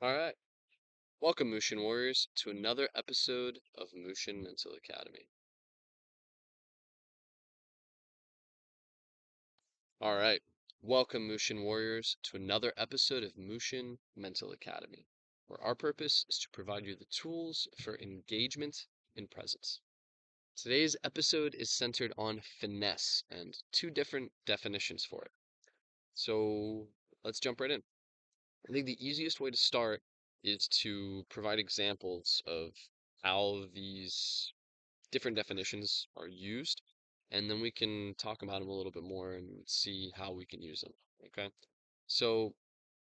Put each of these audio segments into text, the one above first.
All right. Welcome, Mushin Warriors, to another episode of Mushin Mental Academy. All right. Welcome, Mushin Warriors, to another episode of Mushin Mental Academy, where our purpose is to provide you the tools for engagement in presence. Today's episode is centered on finesse and two different definitions for it. So let's jump right in. I think the easiest way to start is to provide examples of how these different definitions are used, and then we can talk about them a little bit more and see how we can use them. Okay. So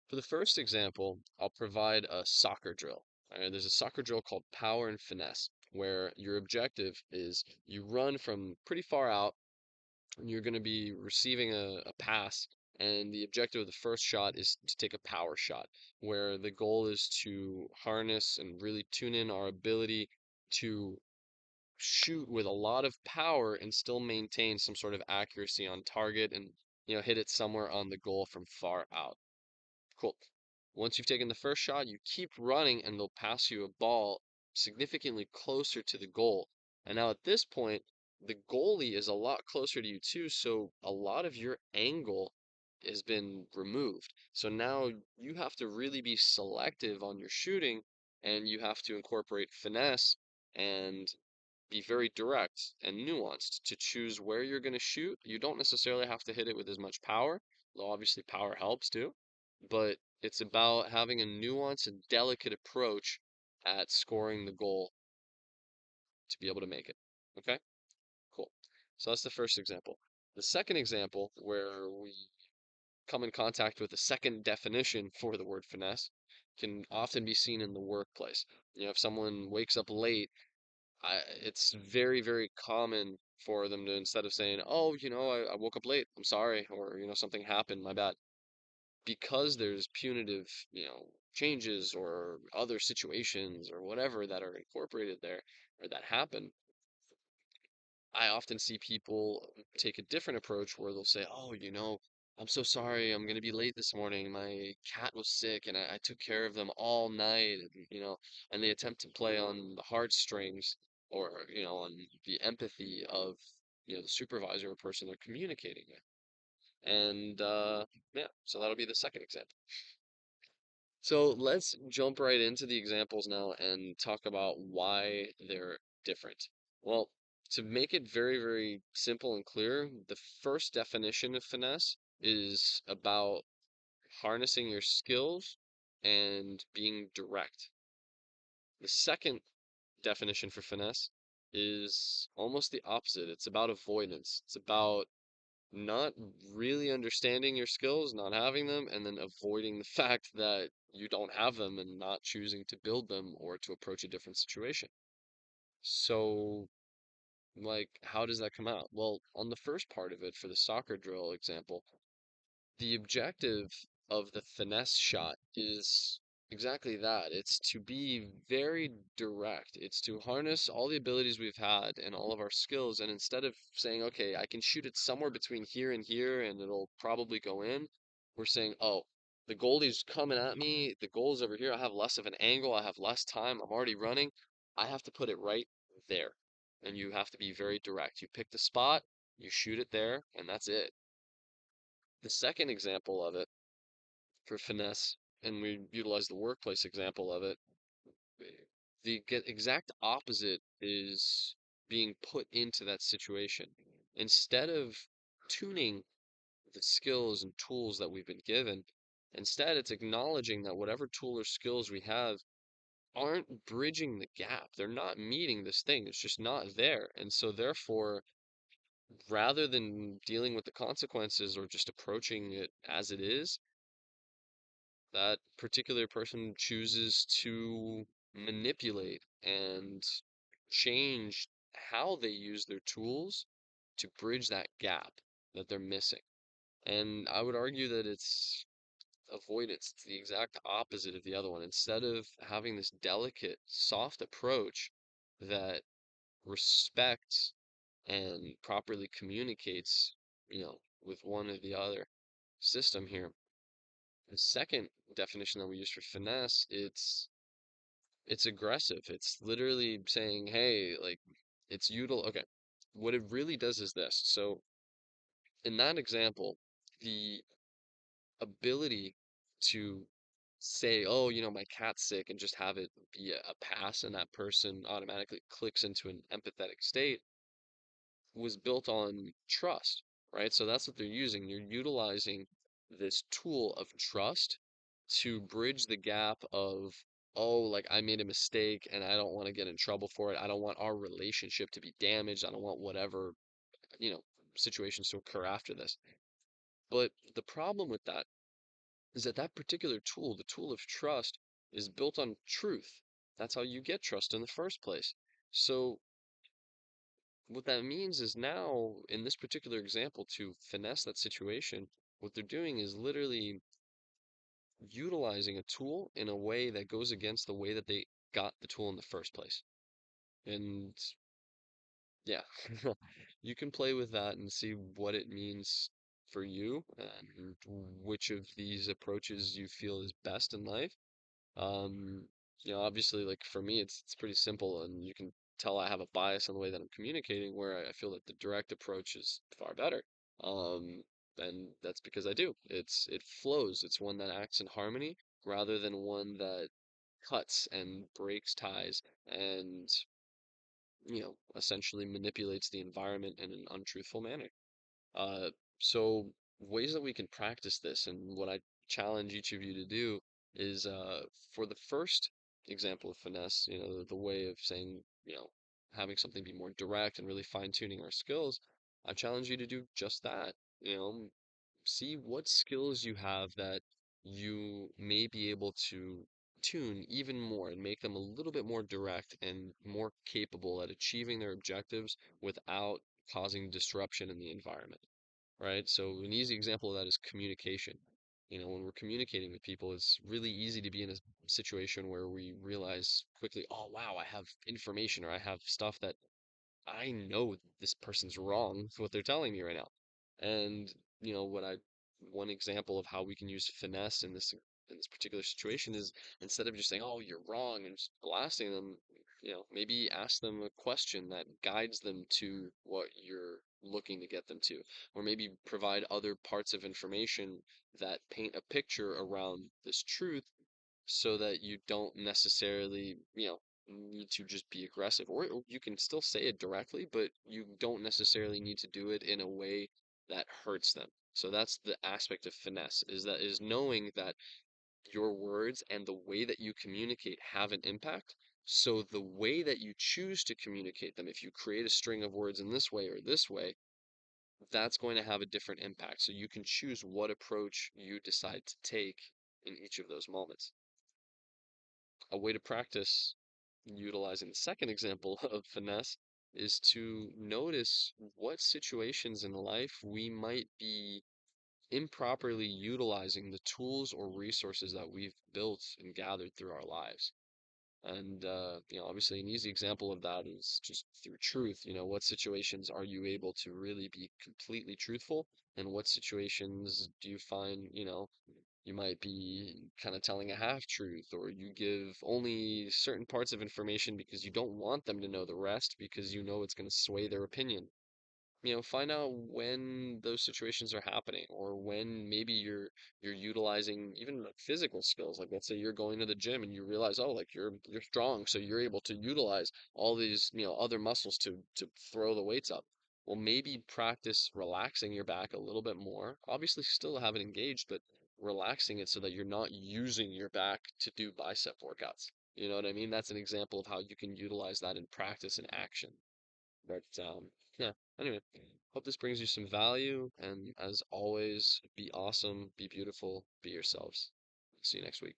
for the first example, I'll provide a soccer drill. All right, there's a soccer drill called Power and Finesse, where your objective is you run from pretty far out and you're going to be receiving a pass. And the objective of the first shot is to take a power shot, where the goal is to harness and really tune in our ability to shoot with a lot of power and still maintain some sort of accuracy on target and hit it somewhere on the goal from far out. Cool. Once you've taken the first shot, you keep running and they'll pass you a ball significantly closer to the goal. And now at this point, the goalie is a lot closer to you too, so a lot of your angle has been removed. So now you have to really be selective on your shooting and you have to incorporate finesse and be very direct and nuanced to choose where you're going to shoot. You don't necessarily have to hit it with as much power, though obviously power helps too, but it's about having a nuanced and delicate approach at scoring the goal to be able to make it. Okay, cool. So that's the first example. The second example, where we come in contact with a second definition for the word finesse, can often be seen in the workplace. If someone wakes up late, it's very, very common for them to, instead of saying, "Oh, I woke up late. I'm sorry," or, "something happened. My bad." Because there's punitive, changes or other situations or whatever that are incorporated there or that happen, I often see people take a different approach where they'll say, "Oh, I'm so sorry. I'm gonna be late this morning. My cat was sick and I took care of them all night." And they attempt to play on the heartstrings or, on the empathy of, the supervisor or person they're communicating with. And yeah, so that'll be the second example. So let's jump right into the examples now and talk about why they're different. Well, to make it very, very simple and clear, the first definition of finesse is about harnessing your skills and being direct. The second definition for finesse is almost the opposite. It's about avoidance. It's about not really understanding your skills, not having them, and then avoiding the fact that you don't have them and not choosing to build them or to approach a different situation. So, like, how does that come out? Well, on the first part of it, for the soccer drill example, the objective of the finesse shot is exactly that. It's to be very direct. It's to harness all the abilities we've had and all of our skills. And instead of saying, okay, I can shoot it somewhere between here and here and it'll probably go in, we're saying, oh, the goalie's coming at me. The goal's over here. I have less of an angle. I have less time. I'm already running. I have to put it right there. And you have to be very direct. You pick the spot, you shoot it there, and that's it. The second example of it for finesse, and we utilize the workplace example of it, the exact opposite is being put into that situation. Instead of tuning the skills and tools that we've been given, instead it's acknowledging that whatever tool or skills we have aren't bridging the gap. They're not meeting this thing. It's just not there. And so therefore, rather than dealing with the consequences or just approaching it as it is, that particular person chooses to manipulate and change how they use their tools to bridge that gap that they're missing. And I would argue that it's avoidance. It's the exact opposite of the other one. Instead of having this delicate, soft approach that respects and properly communicates, with one or the other system here, the second definition that we use for finesse, it's aggressive. It's literally saying, hey, like okay. What it really does is this. So in that example, the ability to say, oh, my cat's sick and just have it be a pass and that person automatically clicks into an empathetic state was built on trust, right? So that's what they're using. You're utilizing this tool of trust to bridge the gap of, oh, like I made a mistake and I don't want to get in trouble for it. I don't want our relationship to be damaged. I don't want whatever, you know, situations to occur after this. But the problem with that is that that particular tool, the tool of trust, is built on truth. That's how you get trust in the first place. So what that means is now, in this particular example, to finesse that situation, what they're doing is literally utilizing a tool in a way that goes against the way that they got the tool in the first place. And yeah, you can play with that and see what it means for you and which of these approaches you feel is best in life. Um, obviously, like for me, it's pretty simple, and you can tell I have a bias on the way that I'm communicating, where I feel that the direct approach is far better. Um, and that's because I do. It flows. It's one that acts in harmony rather than one that cuts and breaks ties and, essentially manipulates the environment in an untruthful manner. Uh, so ways that we can practice this, and what I challenge each of you to do is, for the first example of finesse, the way of saying, having something be more direct and really fine-tuning our skills, I challenge you to do just that. See what skills you have that you may be able to tune even more and make them a little bit more direct and more capable at achieving their objectives without causing disruption in the environment, right? So an easy example of that is communication. When we're communicating with people, it's really easy to be in a situation where we realize quickly, oh, wow, I have information or I have stuff that I know this person's wrong with what they're telling me right now. And, what one example of how we can use finesse in this particular situation is instead of just saying, "Oh, you're wrong," and just blasting them, maybe ask them a question that guides them to what you're looking to get them to, or maybe provide other parts of information that paint a picture around this truth so that you don't necessarily, need to just be aggressive. Or you can still say it directly, but you don't necessarily need to do it in a way that hurts them. So that's the aspect of finesse, is knowing that your words and the way that you communicate have an impact. So the way that you choose to communicate them, if you create a string of words in this way or this way, that's going to have a different impact. So you can choose what approach you decide to take in each of those moments. A way to practice utilizing the second example of finesse is to notice what situations in life we might be improperly utilizing the tools or resources that we've built and gathered through our lives. And, obviously an easy example of that is just through truth. What situations are you able to really be completely truthful? And what situations do you find, you might be kind of telling a half truth, or you give only certain parts of information because you don't want them to know the rest because you know it's going to sway their opinion. Find out when those situations are happening, or when maybe you're utilizing even like physical skills. Like let's say you're going to the gym and you realize, oh, like you're strong, so you're able to utilize all these, other muscles to throw the weights up. Well, maybe practice relaxing your back a little bit more. Obviously, still have it engaged, but relaxing it so that you're not using your back to do bicep workouts. You know what I mean? That's an example of how you can utilize that in practice and action. But yeah, anyway, hope this brings you some value. And as always, be awesome, be beautiful, be yourselves. See you next week.